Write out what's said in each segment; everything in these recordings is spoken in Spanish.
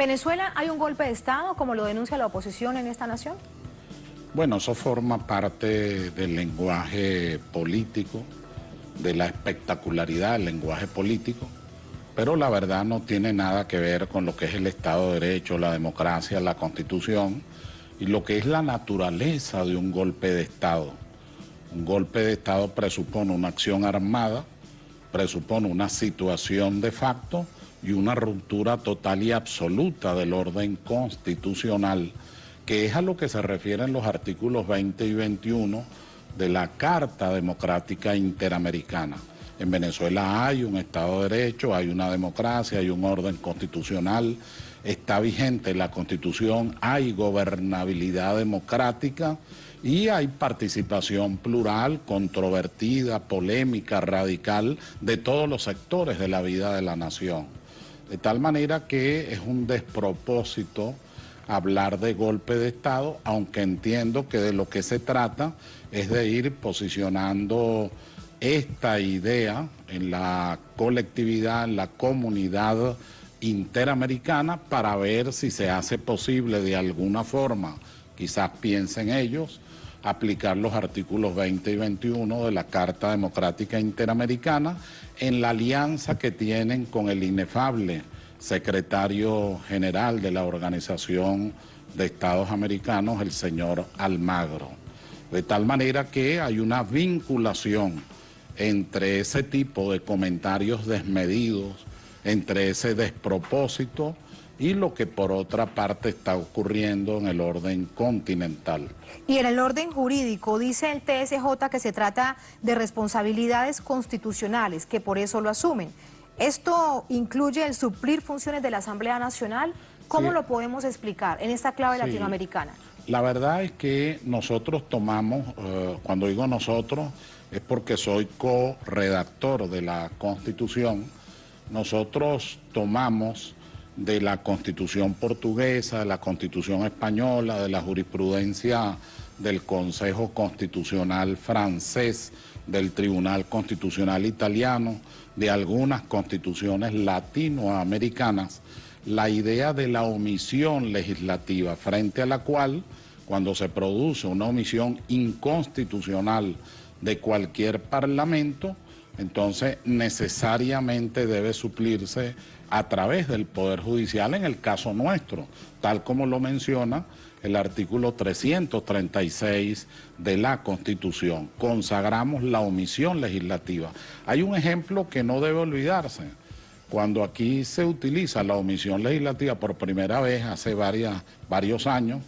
Venezuela hay un golpe de Estado, como lo denuncia la oposición en esta nación? Bueno, eso forma parte del lenguaje político, de la espectacularidad del lenguaje político, pero la verdad no tiene nada que ver con lo que es el Estado de Derecho, la democracia, la Constitución y lo que es la naturaleza de un golpe de Estado. Un golpe de Estado presupone una acción armada, presupone una situación de facto y una ruptura total y absoluta del orden constitucional, que es a lo que se refieren los artículos 20 y 21 de la Carta Democrática Interamericana. En Venezuela hay un Estado de Derecho, hay una democracia, hay un orden constitucional, está vigente la Constitución, hay gobernabilidad democrática y hay participación plural, controvertida, polémica, radical de todos los sectores de la vida de la nación. De tal manera que es un despropósito hablar de golpe de Estado, aunque entiendo que de lo que se trata es de ir posicionando esta idea en la colectividad, en la comunidad interamericana, para ver si se hace posible de alguna forma, quizás piensen ellos, aplicar los artículos 20 y 21 de la Carta Democrática Interamericana en la alianza que tienen con el inefable secretario general de la Organización de Estados Americanos, el señor Almagro. De tal manera que hay una vinculación entre ese tipo de comentarios desmedidos, entre ese despropósito y lo que por otra parte está ocurriendo en el orden continental. Y en el orden jurídico dice el TSJ que se trata de responsabilidades constitucionales, que por eso lo asumen. ¿Esto incluye el suplir funciones de la Asamblea Nacional? ¿Cómo Sí. lo podemos explicar en esta clave latinoamericana? La verdad es que nosotros tomamos, cuando digo nosotros, es porque soy co-redactor de la Constitución. Nosotros tomamos de la Constitución portuguesa, de la Constitución española, de la jurisprudencia del Consejo Constitucional francés, del Tribunal Constitucional italiano, de algunas constituciones latinoamericanas, la idea de la omisión legislativa, frente a la cual, cuando se produce una omisión inconstitucional de cualquier parlamento, entonces necesariamente debe suplirse a través del Poder Judicial en el caso nuestro, tal como lo menciona el artículo 336 de la Constitución. Consagramos la omisión legislativa. Hay un ejemplo que no debe olvidarse. Cuando aquí se utiliza la omisión legislativa por primera vez hace varios años,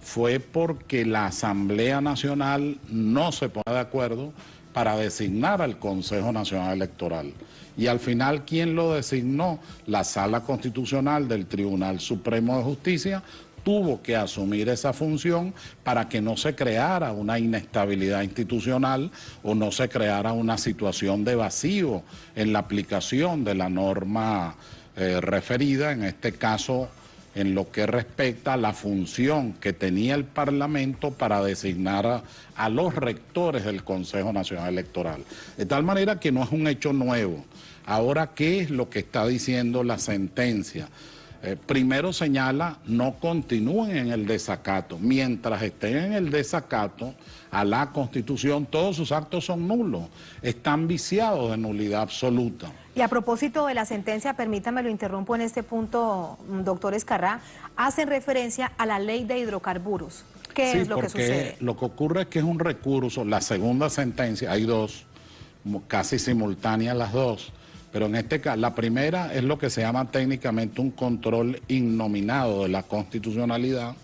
fue porque la Asamblea Nacional no se pone de acuerdo para designar al Consejo Nacional Electoral. Y al final, ¿quién lo designó? La Sala Constitucional del Tribunal Supremo de Justicia tuvo que asumir esa función para que no se creara una inestabilidad institucional o no se creara una situación de vacío en la aplicación de la norma referida, en este caso en lo que respecta a la función que tenía el Parlamento para designar a los rectores del Consejo Nacional Electoral. De tal manera que no es un hecho nuevo. Ahora, ¿qué es lo que está diciendo la sentencia? Primero señala, no continúen en el desacato. Mientras estén en el desacato a la Constitución, todos sus actos son nulos, están viciados de nulidad absoluta. Y a propósito de la sentencia, permítame lo interrumpo en este punto, doctor Escarrá, hacen referencia a la ley de hidrocarburos. ¿Qué es lo que sucede? Lo que ocurre es que es un recurso, la segunda sentencia, hay dos, casi simultáneas las dos, pero en este caso, la primera es lo que se llama técnicamente un control innominado de la constitucionalidad,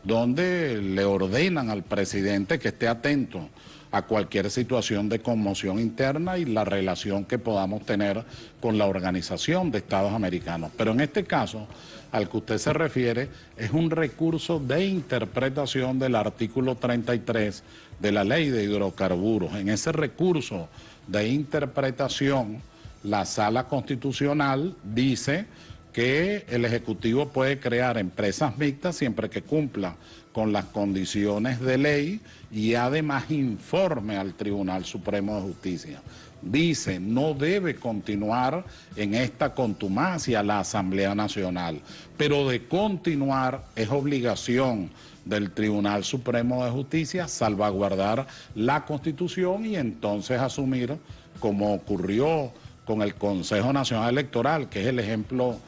donde le ordenan al presidente que esté atento a cualquier situación de conmoción interna y la relación que podamos tener con la Organización de Estados Americanos. Pero en este caso, al que usted se refiere, es un recurso de interpretación del artículo 33 de la Ley de Hidrocarburos. En ese recurso de interpretación, la Sala Constitucional dice que el Ejecutivo puede crear empresas mixtas siempre que cumpla con las condiciones de ley y además informe al Tribunal Supremo de Justicia. Dice, no debe continuar en esta contumacia la Asamblea Nacional, pero de continuar es obligación del Tribunal Supremo de Justicia salvaguardar la Constitución y entonces asumir, como ocurrió con el Consejo Nacional Electoral, que es el ejemplo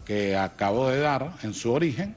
que acabo de dar en su origen,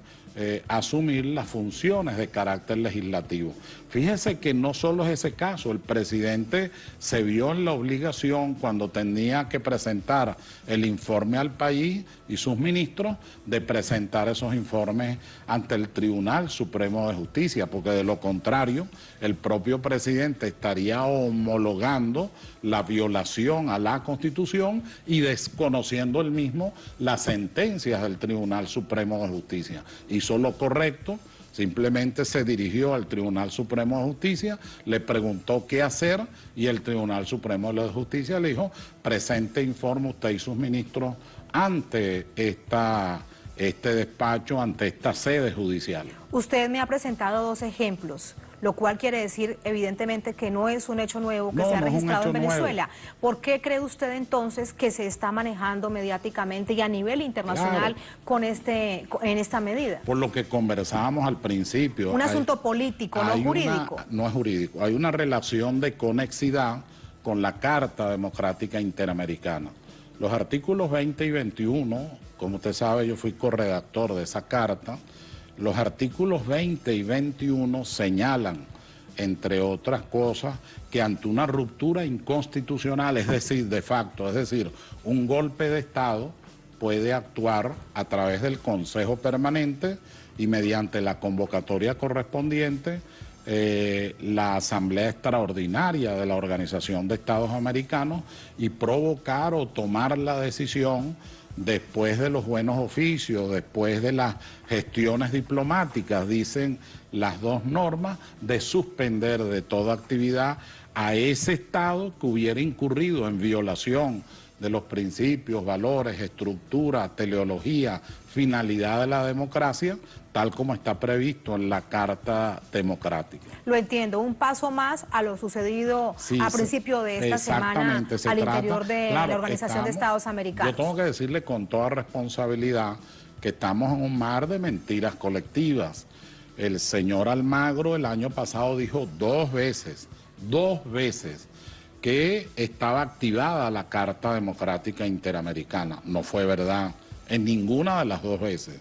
asumir las funciones de carácter legislativo. Fíjese que no solo es ese caso, el presidente se vio en la obligación cuando tenía que presentar el informe al país y sus ministros de presentar esos informes ante el Tribunal Supremo de Justicia, porque de lo contrario el propio presidente estaría homologando la violación a la Constitución y desconociendo él mismo las sentencias del Tribunal Supremo de Justicia. Hizo lo correcto, simplemente se dirigió al Tribunal Supremo de Justicia, le preguntó qué hacer y el Tribunal Supremo de Justicia le dijo, presente informe usted y sus ministros ante este despacho, ante esta sede judicial. Usted me ha presentado dos ejemplos, lo cual quiere decir evidentemente que no es un hecho nuevo que se ha registrado en Venezuela. Nuevo. ¿Por qué cree usted entonces que se está manejando mediáticamente y a nivel internacional con en esta medida? Por lo que conversábamos al principio. Un asunto político, no jurídico. No es jurídico. Hay una relación de conexidad con la Carta Democrática Interamericana. Los artículos 20 y 21, como usted sabe, yo fui corredactor de esa carta. Los artículos 20 y 21 señalan, entre otras cosas, que ante una ruptura inconstitucional, es decir, de facto, es decir, un golpe de Estado, puede actuar a través del Consejo Permanente y mediante la convocatoria correspondiente, la Asamblea Extraordinaria de la Organización de Estados Americanos y provocar o tomar la decisión después de los buenos oficios, después de las gestiones diplomáticas, dicen las dos normas, de suspender de toda actividad a ese Estado que hubiera incurrido en violación de los principios, valores, estructura, teleología, finalidad de la democracia, tal como está previsto en la Carta Democrática. Lo entiendo, un paso más a lo sucedido a principio de esta semana al interior de la Organización de Estados Americanos. Yo tengo que decirle con toda responsabilidad que estamos en un mar de mentiras colectivas. El señor Almagro el año pasado dijo dos veces, que estaba activada la Carta Democrática Interamericana. No fue verdad en ninguna de las dos veces.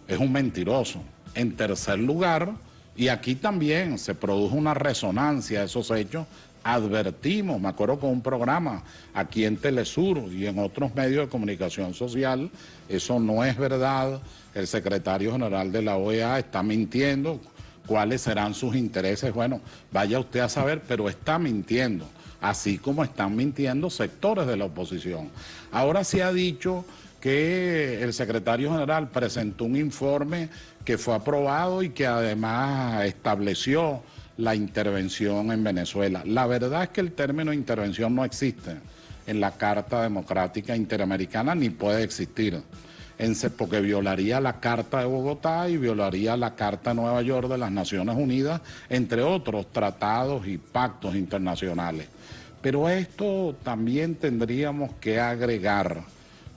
Es un mentiroso. En tercer lugar, y aquí también se produjo una resonancia a esos hechos, advertimos, me acuerdo con un programa aquí en Telesur y en otros medios de comunicación social, eso no es verdad, el secretario general de la OEA está mintiendo, ¿cuáles serán sus intereses? Bueno, vaya usted a saber, pero está mintiendo, así como están mintiendo sectores de la oposición. Ahora se ha dicho que el secretario general presentó un informe que fue aprobado y que además estableció la intervención en Venezuela. La verdad es que el término intervención no existe en la Carta Democrática Interamericana ni puede existir, porque violaría la Carta de Bogotá y violaría la Carta de Nueva York de las Naciones Unidas, entre otros tratados y pactos internacionales. Pero a esto también tendríamos que agregar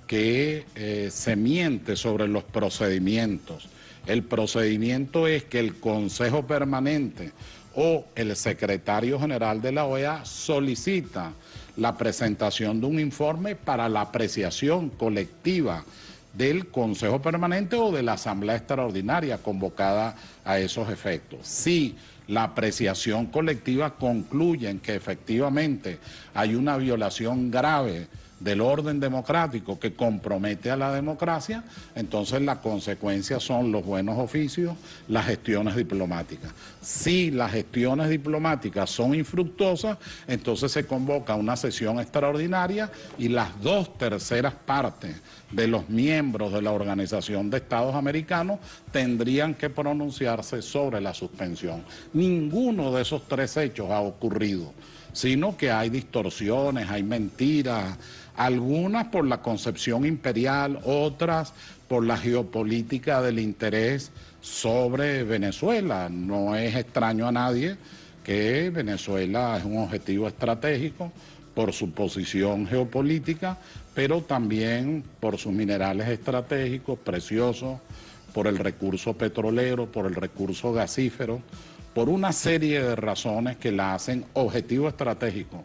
que se miente sobre los procedimientos. El procedimiento es que el Consejo Permanente o el secretario general de la OEA solicita la presentación de un informe para la apreciación colectiva del Consejo Permanente o de la Asamblea Extraordinaria convocada a esos efectos. Si la apreciación colectiva concluye en que efectivamente hay una violación grave del orden democrático que compromete a la democracia, entonces la consecuencia son los buenos oficios, las gestiones diplomáticas. Si las gestiones diplomáticas son infructuosas, entonces se convoca una sesión extraordinaria y las 2/3 partes de los miembros de la Organización de Estados Americanos tendrían que pronunciarse sobre la suspensión. Ninguno de esos tres hechos ha ocurrido, sino que hay distorsiones, hay mentiras, Algunas por la concepción imperial, otras por la geopolítica del interés sobre Venezuela. No es extraño a nadie que Venezuela es un objetivo estratégico por su posición geopolítica, pero también por sus minerales estratégicos, preciosos, por el recurso petrolero, por el recurso gasífero, por una serie de razones que la hacen objetivo estratégico.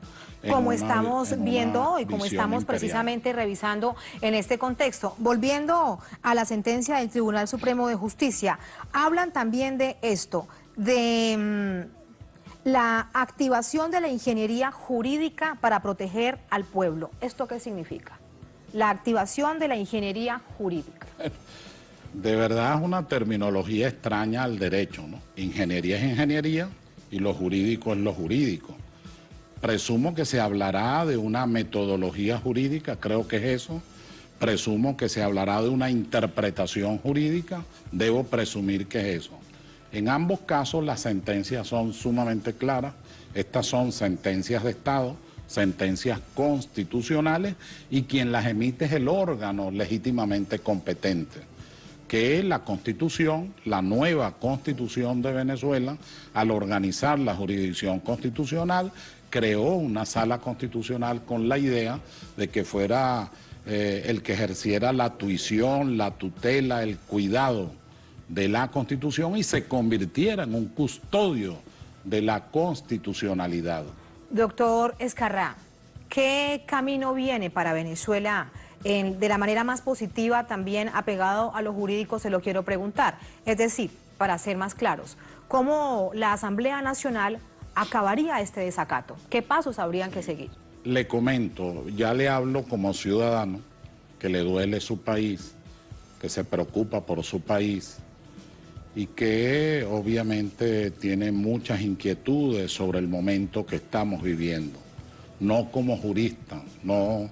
Como estamos viendo hoy, como estamos precisamente revisando en este contexto. Volviendo a la sentencia del Tribunal Supremo de Justicia, hablan también de esto, de la activación de la ingeniería jurídica para proteger al pueblo. ¿Esto qué significa? La activación de la ingeniería jurídica. De verdad es una terminología extraña al derecho, ¿no? Ingeniería es ingeniería y lo jurídico es lo jurídico. Presumo que se hablará de una metodología jurídica, creo que es eso. Presumo que se hablará de una interpretación jurídica, debo presumir que es eso. En ambos casos las sentencias son sumamente claras. Estas son sentencias de Estado, sentencias constitucionales, y quien las emite es el órgano legítimamente competente, que es la Constitución, la nueva Constitución de Venezuela. Al organizar la jurisdicción constitucional, creó una sala constitucional con la idea de que fuera el que ejerciera la tuición, la tutela, el cuidado de la Constitución y se convirtiera en un custodio de la constitucionalidad. Doctor Ezcarrá, ¿qué camino viene para Venezuela? De la manera más positiva, también apegado a lo jurídico, se lo quiero preguntar. Es decir, para ser más claros, ¿cómo la Asamblea Nacional acabaría este desacato? ¿Qué pasos habrían que seguir? Le comento, ya le hablo como ciudadano, que le duele su país, que se preocupa por su país y que obviamente tiene muchas inquietudes sobre el momento que estamos viviendo. No como jurista, no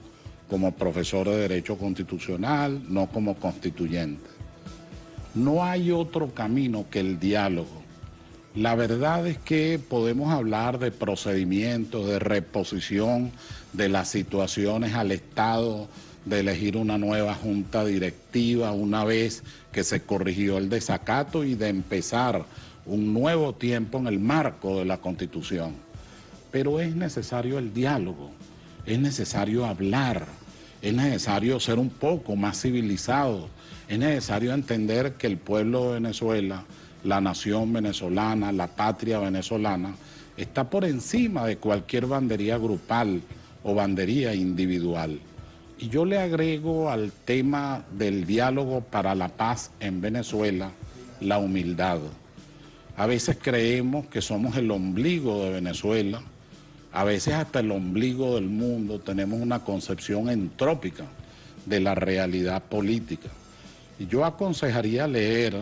como profesor de Derecho Constitucional, no como constituyente. No hay otro camino que el diálogo. La verdad es que podemos hablar de procedimientos, de reposición de las situaciones al Estado, de elegir una nueva junta directiva una vez que se corrigió el desacato y de empezar un nuevo tiempo en el marco de la Constitución. Pero es necesario el diálogo, es necesario hablar, es necesario ser un poco más civilizado, es necesario entender que el pueblo de Venezuela, la nación venezolana, la patria venezolana, está por encima de cualquier bandería grupal o bandería individual. Y yo le agrego al tema del diálogo para la paz en Venezuela la humildad. A veces creemos que somos el ombligo de Venezuela, a veces hasta el ombligo del mundo. Tenemos una concepción entrópica de la realidad política. Y yo aconsejaría leer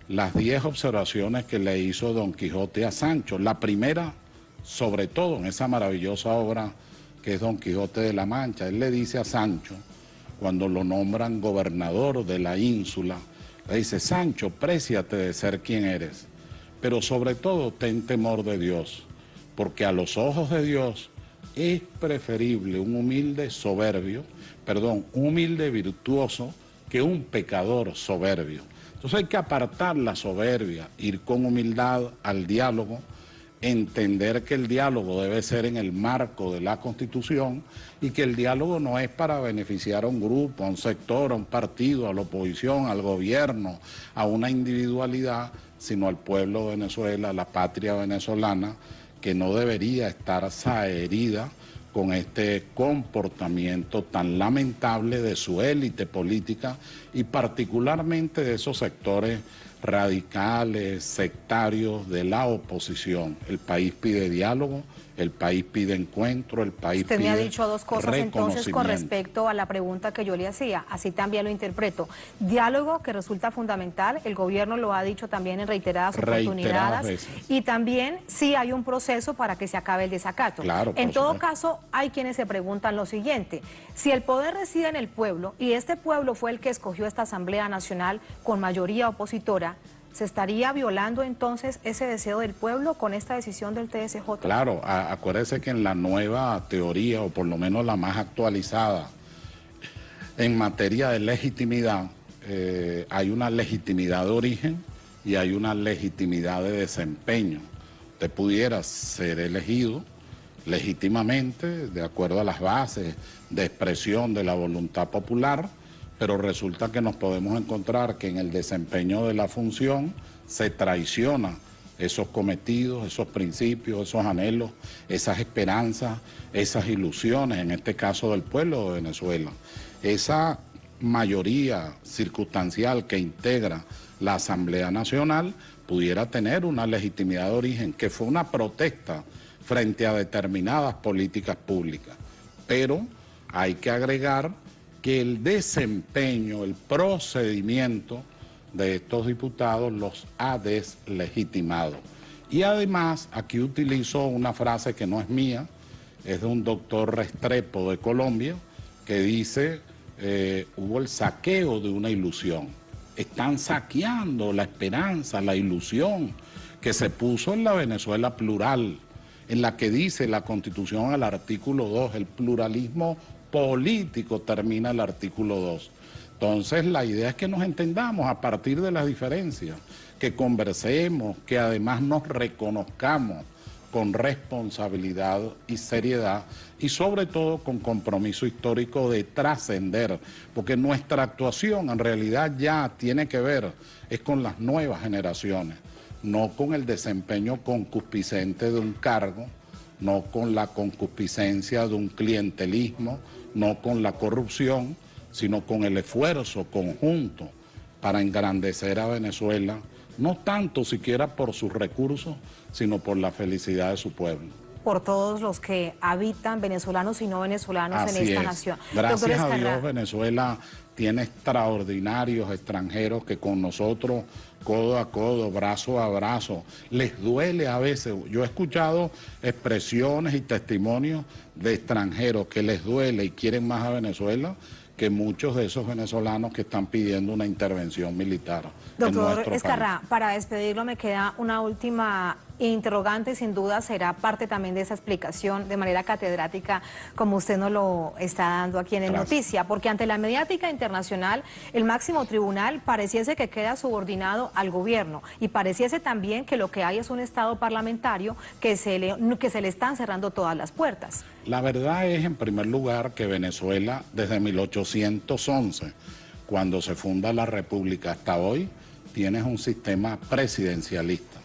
las 10 observaciones que le hizo Don Quijote a Sancho. La primera, sobre todo, en esa maravillosa obra que es Don Quijote de la Mancha. Él le dice a Sancho, cuando lo nombran gobernador de la ínsula, le dice: Sancho, préciate de ser quien eres, pero sobre todo ten temor de Dios, porque a los ojos de Dios es preferible un humilde virtuoso que un pecador soberbio. Entonces hay que apartar la soberbia, ir con humildad al diálogo, entender que el diálogo debe ser en el marco de la Constitución y que el diálogo no es para beneficiar a un grupo, a un sector, a un partido, a la oposición, al gobierno, a una individualidad, sino al pueblo de Venezuela, a la patria venezolana, que no debería estar saherida con este comportamiento tan lamentable de su élite política y particularmente de esos sectores radicales, sectarios de la oposición. El país pide diálogo, el país pide encuentro, el país pide reconocimiento. Usted me ha dicho dos cosas entonces con respecto a la pregunta que yo le hacía, así también lo interpreto. Diálogo, que resulta fundamental, el gobierno lo ha dicho también en reiteradas oportunidades, y también sí hay un proceso para que se acabe el desacato. Claro, en todo caso, hay quienes se preguntan lo siguiente: si el poder reside en el pueblo y este pueblo fue el que escogió esta Asamblea Nacional con mayoría opositora, ¿Se estaría violando entonces ese deseo del pueblo con esta decisión del TSJ? Claro, acuérdese que en la nueva teoría, o por lo menos la más actualizada, en materia de legitimidad, hay una legitimidad de origen y hay una legitimidad de desempeño. Usted pudiera ser elegido legítimamente, de acuerdo a las bases de expresión de la voluntad popular, pero resulta que nos podemos encontrar que en el desempeño de la función se traiciona esos cometidos, esos principios, esos anhelos, esas esperanzas, esas ilusiones, en este caso del pueblo de Venezuela. Esa mayoría circunstancial que integra la Asamblea Nacional pudiera tener una legitimidad de origen, que fue una protesta frente a determinadas políticas públicas. Pero hay que agregar que el desempeño, el procedimiento de estos diputados los ha deslegitimado. Y además, aquí utilizo una frase que no es mía, es de un doctor Restrepo de Colombia, que dice, hubo el saqueo de una ilusión. Están saqueando la esperanza, la ilusión que se puso en la Venezuela plural, en la que dice la Constitución al artículo 2, el pluralismo político termina el artículo 2. Entonces la idea es que nos entendamos a partir de las diferencias, que conversemos, que además nos reconozcamos con responsabilidad y seriedad y sobre todo con compromiso histórico de trascender, porque nuestra actuación en realidad ya tiene que ver es con las nuevas generaciones, no con el desempeño concupiscente de un cargo, no con la concupiscencia de un clientelismo, no con la corrupción, sino con el esfuerzo conjunto para engrandecer a Venezuela, no tanto siquiera por sus recursos, sino por la felicidad de su pueblo. Por todos los que habitan, venezolanos y no venezolanos, Así en esta es. nación. Gracias a Dios, Venezuela tiene extraordinarios extranjeros que con nosotros, codo a codo, brazo a brazo, les duele a veces. Yo he escuchado expresiones y testimonios de extranjeros que les duele y quieren más a Venezuela que muchos de esos venezolanos que están pidiendo una intervención militar en nuestro Doctor Ezquerra, país. para despedirlo me queda una última interrogante, sin duda será parte también de esa explicación de manera catedrática, como usted nos lo está dando aquí en el Noticia, porque ante la mediática internacional, el máximo tribunal pareciese que queda subordinado al gobierno y pareciese también que lo que hay es un Estado parlamentario que se le están cerrando todas las puertas. La verdad es, en primer lugar, que Venezuela, desde 1811, cuando se funda la República hasta hoy, tiene un sistema presidencialista,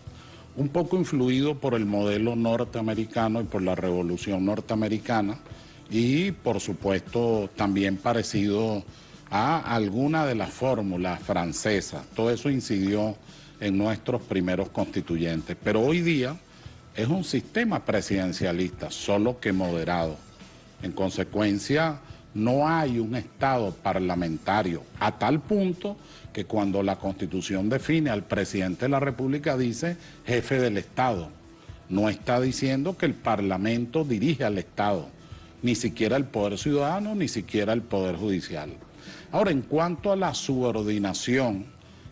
un poco influido por el modelo norteamericano y por la Revolución norteamericana y, por supuesto, también parecido a alguna de las fórmulas francesas. Todo eso incidió en nuestros primeros constituyentes, pero hoy día es un sistema presidencialista, solo que moderado. En consecuencia, no hay un Estado parlamentario, a tal punto que cuando la Constitución define al presidente de la República dice jefe del Estado. No está diciendo que el Parlamento dirige al Estado, ni siquiera el Poder Ciudadano, ni siquiera el Poder Judicial. Ahora, en cuanto a la subordinación,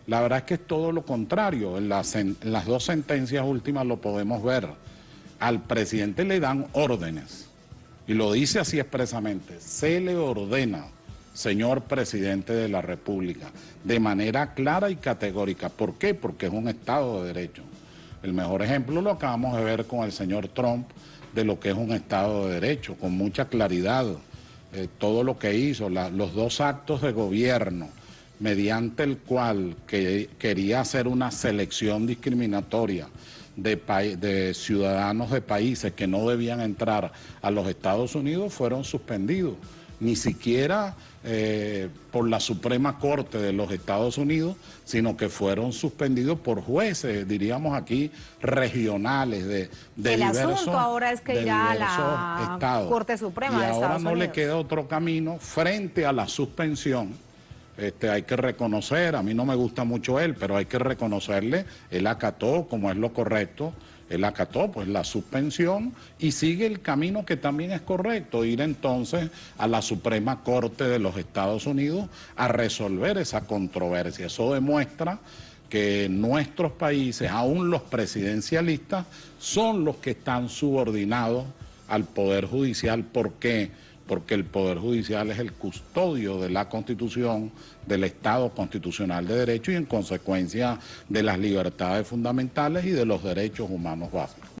la verdad es que es todo lo contrario. En las dos sentencias últimas lo podemos ver. Al presidente le dan órdenes, y lo dice así expresamente, se le ordena, señor presidente de la República, de manera clara y categórica. ¿Por qué? Porque es un Estado de Derecho. El mejor ejemplo lo acabamos de ver con el señor Trump de lo que es un Estado de Derecho, con mucha claridad. Todo lo que hizo, los dos actos de gobierno, mediante el cual quería hacer una selección discriminatoria de ciudadanos de países que no debían entrar a los Estados Unidos, fueron suspendidos. Ni siquiera por la Suprema Corte de los Estados Unidos, sino que fueron suspendidos por jueces, diríamos aquí, regionales de diversos El asunto ahora es que irá a la estados. Corte Suprema de Estados Unidos. Y ahora no le queda otro camino frente a la suspensión. Hay que reconocer, a mí no me gusta mucho él, pero hay que reconocerle, él acató, como es lo correcto, él acató pues la suspensión y sigue el camino que también es correcto, ir entonces a la Suprema Corte de los Estados Unidos a resolver esa controversia. Eso demuestra que nuestros países, aún los presidencialistas, son los que están subordinados al Poder Judicial. ¿Por qué? Porque el Poder Judicial es el custodio de la Constitución, del Estado constitucional de derecho y en consecuencia de las libertades fundamentales y de los derechos humanos básicos.